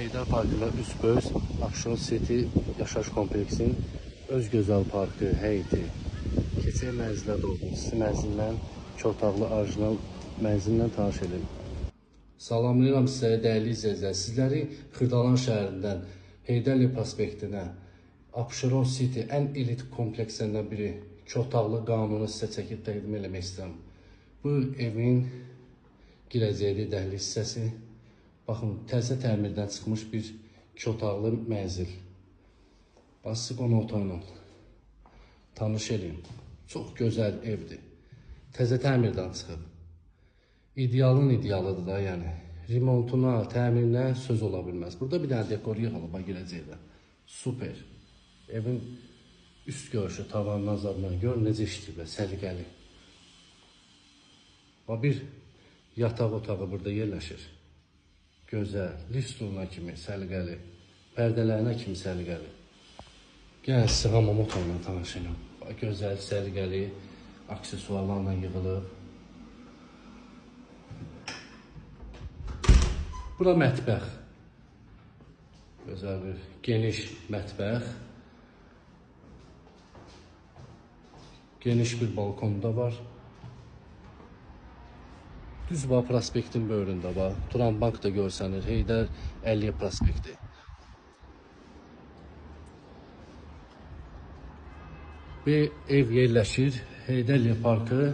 Heydər Parkında üzbəüz Abşeron City yaşayış kompleksinin öz gözəl parkı, həyəti, keçək mənzilə doldu. Sizi mənzildən, iki otaqlı orijinal mənzillə tanış edin. Salamlayıram sizə, dəyərli izləyicilər. Sizləri Xırdalan şəhərindən Heydərli prospektinə, Abşeron City ən elit komplekslərindən biri, iki otaqlı qanunu sizə çəkib təqdim eləmək istəyirəm. Bu evin girəcəkli dəhliz hissəsi. Baxın, təzə təmirdən çıxmış bir iki otaqlı mənzil. Sizi qonaq otağıyla tanış edin. Çox gözəl evdir. Təzə təmirdən çıxıb. İdealın idealıdır da, yəni. Remontuna, təmirinə söz ola bilməz. Burada bir dənə dekor yığılıba girəcəkdə. Super. Evin üst görüşü, tavandan zadından gör necə işləyiblər, səliqəli. Bir yataq otağı burada yerləşir. Gözəl, lift stoluna kimi səliqəli, pərdələrinə kimi səliqəli. Gəlin sizi hamam otağına tanış edin. Gözəl, səliqəli, aksesuarlarla yığılıb. Bura mətbəx. Gözəl bir geniş mətbəx. Geniş bir balkonu da var. Düz var, prospektin böyründə var. Turan Bank da görsənir. Heydər Əliyev prospekti. Bir ev yerləşir. Heydər Əliyev parkı.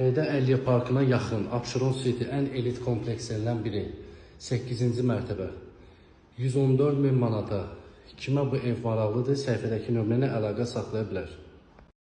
Heydər Əliyev parkına yaxın. Abşeron City ən elit komplekslərindən biri. 8-ci mərtəbə. 114.000 manata. Kimə bu ev maraqlıdır? Səhifədəki nömrəni əlaqə saxlaya bilər.